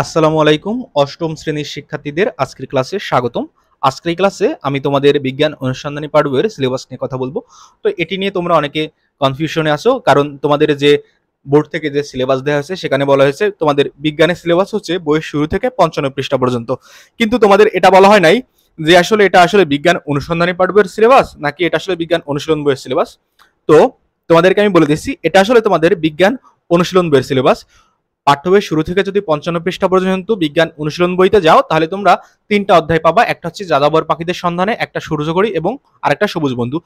আসসালামু আলাইকুম অষ্টম শ্রেণীর শিক্ষার্থীদের আজকের ক্লাসে স্বাগতম। আজকের এই ক্লাসে আমি তোমাদের বিজ্ঞান অনুসন্ধানী পাঠ বইয়ের সিলেবাস নিয়ে কথা বলবো। তো এটি নিয়ে তোমরা অনেকে কনফিউশনে আছো, কারণ তোমাদের যে বোর্ড থেকে যে সিলেবাস দেওয়া হয়েছে সেখানে বলা হয়েছে তোমাদের বিজ্ঞানের সিলেবাস হচ্ছে বইয়ের শুরু থেকে 55 পৃষ্ঠা পর্যন্ত, কিন্তু তোমাদের এটা বলা হয় নাই যে আসলে এটা আসলে বিজ্ঞান অনুসন্ধানী পাঠ বইয়ের সিলেবাস নাকি এটা আসলে বিজ্ঞান অনুশীলন বইয়ের সিলেবাস। তো তোমাদেরকে আমি বলে দিচ্ছি, এটা আসলে তোমাদের বিজ্ঞান অনুশীলন বইয়ের সিলেবাস। পাঠ্য বইয়ের শুরু থেকে যদি 55 পৃষ্ঠা পর্যন্ত বিজ্ঞান অনুশীলন বইতে যাও তাহলে তোমরা 3টা অধ্যায় পাবা। একটা হচ্ছে যাযাবর পাখিদের সন্ধানে, একটা সূর্যঘড়ি এবং আরেকটা সবুজ বন্ধু।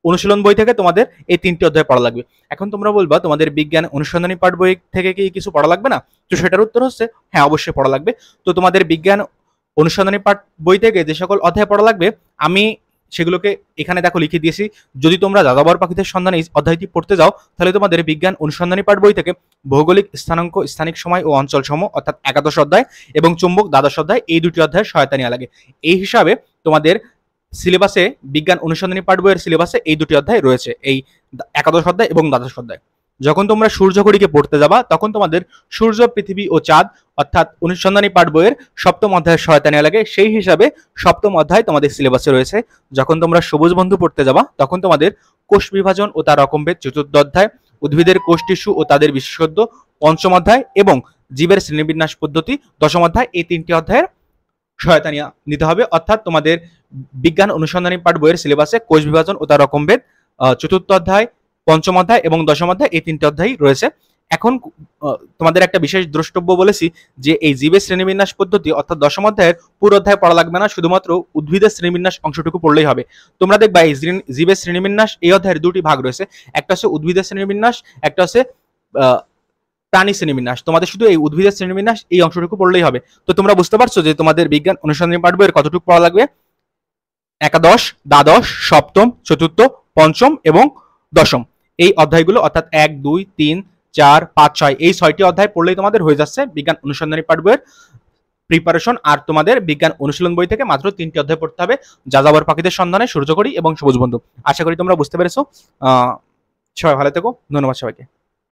অনুশীলন বই থেকে তোমাদের এই 3টি অধ্যায় পড়া লাগবে। এখন তোমরা বলবা তোমাদের বিজ্ঞান অনুসন্ধানী পাঠ বই থেকে কি কিছু পড়া লাগবে না? তো সেটার উত্তর হচ্ছে হ্যাঁ, অবশ্যই পড়া লাগবে। তো তোমাদের বিজ্ঞান অনুসন্ধানী পাঠ বই থেকে যে সকল অধ্যায় পড়া লাগবে আমি সেগুলোকে এখানে দেখো লিখে দিয়েছি। যদি তোমরা যাযাবর পাখিদের সন্ধানে এই অধ্যায়টি পড়তে যাও তাহলে তোমাদের বিজ্ঞান অনুসন্ধানী পাঠ বই থেকে ভৌগোলিক স্থানাঙ্ক, স্থানিক সময় ও অঞ্চল সম অর্থাৎ 11 অধ্যায় এবং চুম্বক 12 অধ্যায়, এই দুটি অধ্যায়ের সহায়তা নেওয়া লাগে। এই হিসাবে তোমাদের সিলেবাসে বিজ্ঞান অনুসন্ধানী পাঠ বইয়ের সিলেবাসে এই দুটি অধ্যায় রয়েছে, এই 11 অধ্যায় এবং 12 অধ্যায়। যখন তোমরা সূর্যঘড়িকে পড়তে যাবা তখন তোমাদের সূর্য, পৃথিবী ও চাঁদ অর্থাৎ অনুসন্ধানী পাঠ বইয়ের 7ম অধ্যায়ের সহায়তা নেওয়া লাগে। সেই হিসাবে 7ম অধ্যায় তোমাদের সিলেবাসে রয়েছে। যখন তোমরা সবুজ বন্ধু পড়তে যাবা তখন তোমাদের কোষ বিভাজন ও তার রকমভেদ 4র্থ অধ্যায়, উদ্ভিদের কোষ টিস্যু ও তাদের বিশেষত্ব 5ম অধ্যায় এবং জীবের শ্রেণীবিন্যাস পদ্ধতি 10ম অধ্যায়, এই 3টি অধ্যায়ের সহায়তা নিতে হবে। অর্থাৎ তোমাদের বিজ্ঞান অনুসন্ধানী পাঠ বইয়ের সিলেবাসে কোষ বিভাজন ও তার রকমভেদ 4র্থ অধ্যায়, 5ম অধ্যায় এবং 10ম অধ্যায়, এই 3টি অধ্যায় রয়েছে। এখন তোমাদের একটা বিশেষ দ্রষ্টব্য বলেছি যে এই জীবের শ্রেণীবিন্যাস পদ্ধতি অর্থাৎ 10ম অধ্যায়ের পুরো অধ্যায় পড়া লাগবে না, শুধুমাত্র উদ্ভিদের শ্রেণীবিন্যাস অংশটুকু পড়লেই হবে। তোমরা দেখবা এই জীবের শ্রেণীবিন্যাস এই অধ্যায়ের দুটি ভাগ রয়েছে, একটা হচ্ছে উদ্ভিদের শ্রেণীবিন্যাস, একটা হচ্ছে প্রাণী শ্রেণীবিন্যাস। তোমাদের শুধু এই উদ্ভিদের শ্রেণীবিন্যাস এই অংশটুকু পড়লেই হবে। তো তোমরা বুঝতে পারছো যে তোমাদের বিজ্ঞান অনুসন্ধানী পাঠ বইয়ের কতটুকু পড়া লাগবে। একাদশ, দ্বাদশ, সপ্তম, চতুর্থ, পঞ্চম এবং দশম, এই অধ্যায়গুলো অর্থাৎ 1, 2, 3, 4, 5, 6 এই 6টি অধ্যায় পড়লেই তোমাদের হয়ে যাচ্ছে বিজ্ঞান অনুসন্ধানী পাঠ বইয়ের প্রিপারেশন। আর তোমাদের বিজ্ঞান অনুশীলন বই থেকে মাত্র 3টি অধ্যায় পড়তে হবে, যাযাবর পাখিদের সন্ধানে, সূর্যঘড়ি এবং সবুজ বন্ধু। আশা করি তোমরা বুঝতে পেরেছো। সবাই ভালো থেকো, ধন্যবাদ সবাইকে।